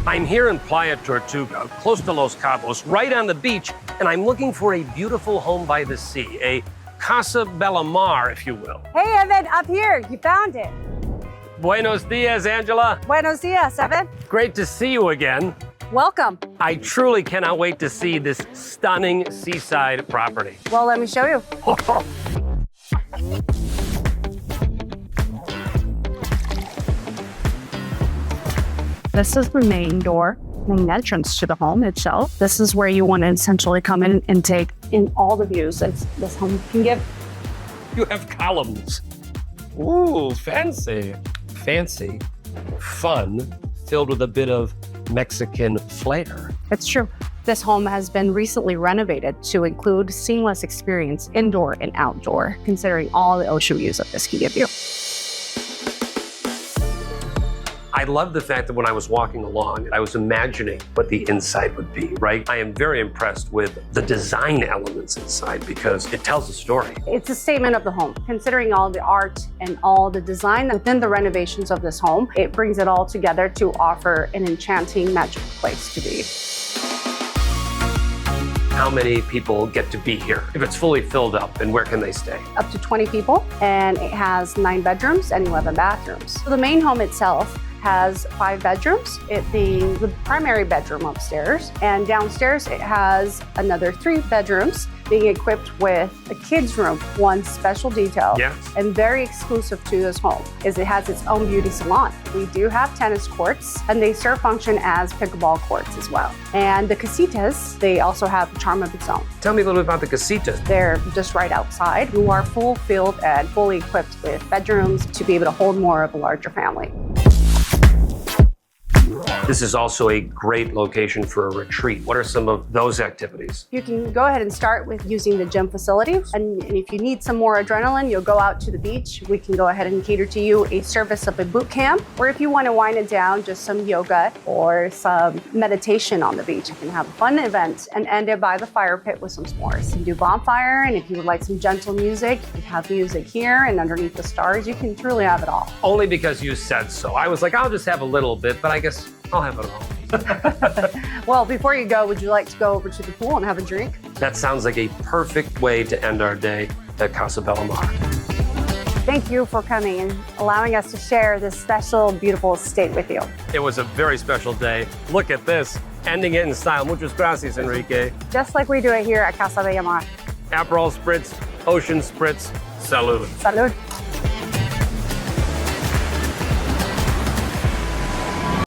I'm here in Playa Tortuga, close to Los Cabos, right on the beach, and I'm looking for a beautiful home by the sea, a Casa Bellamar, if you will. Hey, Evan, up here. You found it. Buenos dias, Angela. Buenos dias, Evan. Great to see you again. Welcome. I truly cannot wait to see this stunning seaside property. Well, let me show you. This is the main door, main entrance to the home itself. This is where you want to essentially come in and take in all the views that this home can give. You have columns. Ooh, fancy. Fancy, fun, filled with a bit of Mexican flair. It's true. This home has been recently renovated to include seamless experience indoor and outdoor, considering all the ocean views that this can give you. I love the fact that when I was walking along, I was imagining what the inside would be, right? I am very impressed with the design elements inside because it tells a story. It's a statement of the home. Considering all the art and all the design within the renovations of this home, it brings it all together to offer an enchanting, magical place to be. How many people get to be here? If it's fully filled up, and where can they stay? Up to 20 people, and it has 9 bedrooms and 11 bathrooms. So the main home itself has 5 bedrooms, it being the primary bedroom upstairs, and downstairs it has another 3 bedrooms being equipped with a kids room. One special detail and very exclusive to this home is it has its own beauty salon. We do have tennis courts, and they serve function as pickleball courts as well. And the casitas, they also have a charm of its own. Tell me a little bit about the casitas. They're just right outside, who are full-filled and fully equipped with bedrooms to be able to hold more of a larger family. This is also a great location for a retreat. What are some of those activities? You can go ahead and start with using the gym facility. And if you need some more adrenaline, you'll go out to the beach. We can go ahead and cater to you a service of a boot camp. Or if you want to wind it down, just some yoga or some meditation on the beach. You can have a fun event and end it by the fire pit with some s'mores. You can do bonfire, and if you would like some gentle music, you have music here, and underneath the stars, you can truly have it all. Only because you said so. I was like, I'll just have a little bit, but I guess I'll have it all. Well, before you go, would you like to go over to the pool and have a drink? That sounds like a perfect way to end our day at Casa Bellamar. Thank you for coming and allowing us to share this special, beautiful estate with you. It was a very special day. Look at this, ending it in style. Muchas gracias, Enrique. Just like we do it here at Casa Bellamar. Aperol spritz, ocean spritz, salud. Salud.